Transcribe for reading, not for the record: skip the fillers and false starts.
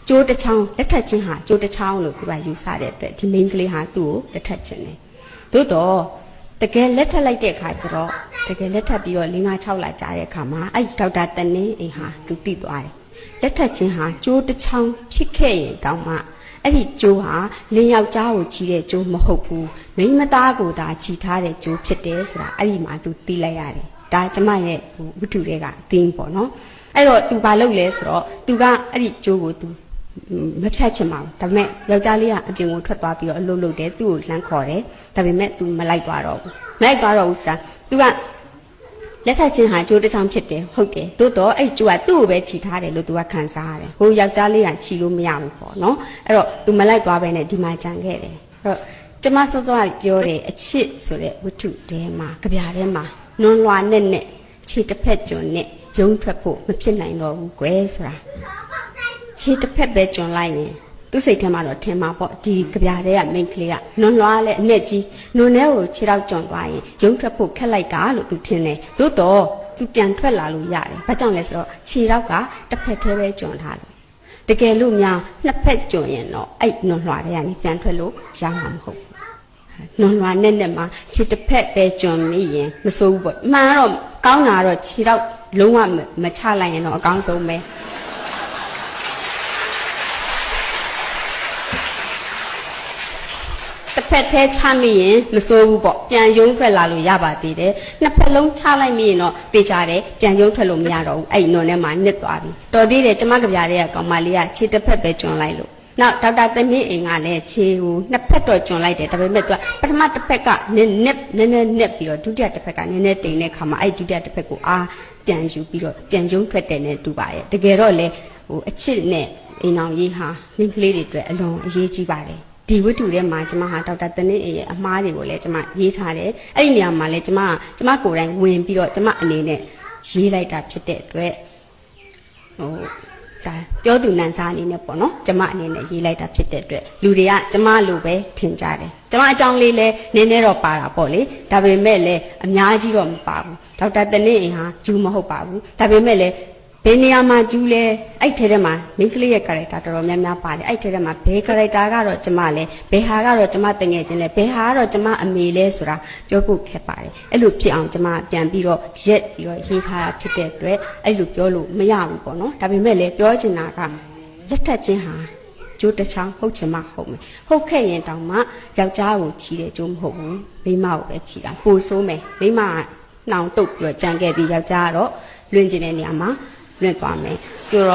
ကျိုးတစ်ချောင်းလက်ထက်ချင်းဟာကျိုးတစ်ချောင်းလို့သူကယူဆတဲ့အတွက်ဒီ main ကလေးဟာသူ့ကိုလက်ထက်ချင်းတယ်သို့တော့တကယ်လက်ထက်လိုက်တဲ့အခါကျတော့တကယ်လက်ထက်ပြီးတော့5 6လကြာတဲ့အခါမှာအဲ့ဒေါက်တာတနင်းအိမ်ဟာသူတည်သွားတယ်လက်ထက်ချင်းဟာကျိုးတစ်ချောင်းဖြစ်ခဲ့ရင်တောင်မှအဲ့ဒီကျိုးဟာလင်းယောက်ျားကိုချီတဲ့ကျိုးမဟုတ်ဘူးမိန်းမသားကိုသာချီထားတဲ့ကျိုးဖြစ်တယ်ဆိုတာအဲ့ဒီမှာသူသိလိုက်ရတယ်ဒါကျမရဲ့ဝတ္ထုတွေကအသင်းပေါ့နော်အဲ့တော့သူဘာလုပ်လဲဆိုတော့သူကအဲ့ဒီကျိုးကိုသူမဖြတ်ချင်ပါဘူးဒါပေမဲ့ယောက်ျားလေးကအပြင်ကိုထွက်သွားပြီးတော့အလုပ်လုပ်တယ်သူ့ကိုလှမ်းခေါ်တယ်ဒါပေမဲ့သူမလိုက်သွားတော့ဘူးမလိုက်သွားတော့ဘူးဆိုတာသူကလက်ထက်ချင်းဟာကျိုးတစ်ချောင်းဖြစ်တယ်ဟုတ်တယ်သို့တော့အဲ့ကျိုးကသူ့ကိုပဲခြိထားတယ်လို့သူကခံစားရတယ်ဟိုယောက်ျားလေးကခြိလို့မရဘူးပေါ့နော်အဲ့တော့သူမလိုက်သွားပဲနဲ့ဒီမှာကြံခဲ့တယ်အဲ့တော့ကျမစောစောပြောတယ်အချစ်ဆိုတဲ့ဝတ္ထုထဲမှာကြပြထဲမှာနွန်လွာနဲ့ခြေတစ်ဖက်ကျွန်းနဲ့ရုံးထွက်ဖို့မဖြစ်နိုင်တော့ဘူးကွယ်ဆိုတာခြေတစ်ဖက်ပဲကျွန်းလိုက်ရင်သူ့စိတ်ထဲမှာတော့ထင်မှာပေါ့ဒီကြပြတဲ့ကမိန်းကလေးကနွန်လွားလဲအနဲ့ကြီးနွန်ထဲကိုခြေတော့ကျွန်းသွားရင်ရုံးထွက်ဖို့ခက်လိုက်တာလို့သူထင်တယ်သို့တော့သူပြန်ထွက်လာလို့ရတယ်ဘာကြောင့်လဲဆိုတော့ခြေတော့ကတစ်ဖက်သေးပဲကျွန်းထားလို့တကယ်လို့များနှစ်ဖက်ကျွန်းရင်တော့အဲ့နွန်လွားတဲ့ကနေပြန်ထွက်လို့ရမှာမဟုတ်ဘူးနွန်လွားနဲ့မှာခြေတစ်ဖက်ပဲကျွန်းမိရင်မစိုးဘူးပေါ့မှန်တော့ကောင်းတာတော့ခြေတော့လုံးဝမချလိုက်ရင်တော့အကောင်းဆုံးပဲတစ်ဖက်သေးချမိရင်မစိုးဘူးပေါ့ပြန်ယုံထွက်လာလို့ရပါသေးတယ်နှစ်ဖက်လုံးချလိုက်မိရင်တော့တေချာတယ်ပြန်ယုံထွက်လို့မရတော့ဘူးအဲ့နွန်ထဲမှာနစ်သွားပြီတော်သေးတယ်ကျမကြပြတဲ့ကောင်မလေးကခြေတစ်ဖက်ပဲကျွန်းလိုက်လို့နောက်ဒေါက်တာတနင်းအိမ်ကလည်းခြေကိုနှစ်ဖက်တော့ကျွန်းလိုက်တယ်ဒါပေမဲ့သူကပထမတစ်ဖက်ကနည်းနည်းပြီးတော့ဒုတိယတစ်ဖက်ကနည်းနည်းတိမ်တဲ့ခါမှာအဲ့ဒုတိယတစ်ဖက်ကိုပြန်ယူပြီးတော့ပြန်ကျုံထွက်တယ်နဲ့တူပါရဲ့တကယ်တော့လေဟိုအချစ်နဲ့အိမ်အောင်ရေးဟာမိန်းကလေးတွေအတွက်အလွန်အရေးကြီးပါတယ်ဒီဝတ္ထုထဲမှာကျမဟာဒေါက်တာတနင်းအိမ်ရဲ့အမှားတွေကိုလည်းကျမရေးထားတယ်အဲ့ဒီနေရာမှာလည်းကျမကိုယ်တိုင်ဝင်ပြီးတော့ကျမအနေနဲ့ရေးလိုက်တာဖြစ်တဲ့အတွက်ဟိုဒါပြောသူနန်းစားအနေနဲ့ပေါ့နော်ကျမအနေနဲ့ရေးလိုက်တာဖြစ်တဲ့အတွက်လူတွေကကျမလိုပဲထင်ကြတယ်ကျမအကြောင်းလေးလဲနည်းနည်းတော့ပါတာပေါ့လေဒါပေမဲ့လည်းအများကြီးတော့မပါဘူးဒေါက်တာတနင်းအိမ်ဟာဂျူးမဟုတ်ပါဘူးဒါပေမဲ့လည်းဘယ်နေရာမှာဂျူးလဲအဲ့ထဲမှာမိန်းကလေးရဲ့ character တော်တော်များများပါတယ်အဲ့ထဲမှာဘယ် character ကတော့ကျမလဲဘယ်ဟာကတော့ကျမတငယ်ချင်းလဲဘယ်ဟာကတော့ကျမအမေလဲဆိုတာပြောဖို့ခက်ပါတယ်အဲ့လိုဖြစ်အောင်ကျမပြန်ပြီးတော့ရက်ပြီးတော့ရေးထားတာဖြစ်တဲ့အတွက်အဲ့လိုပြောလို့မရဘူးပေါ့နော်ဒါပေမဲ့လည်းပြောချင်တာကလက်ထက်ချင်းဟာကျိုးတစ်ချောင်းဟုတ်ချင်မှဟုတ်မယ်ဟုတ်ခဲ့ရင်တောင်မှယောက်ျားကိုချီတဲ့ကျိုးမဟုတ်ဘူးမိန်းမကိုပဲချီတာပိုဆိုးမယ်မိန်းမကနှောင်တုတ်ပြီးတော့ကြံခဲ့ပြီးယောက်ျားကတော့လွင်ကျင်တဲ့နေရာမှာလွင့်သွားမယ်ဆိုတော့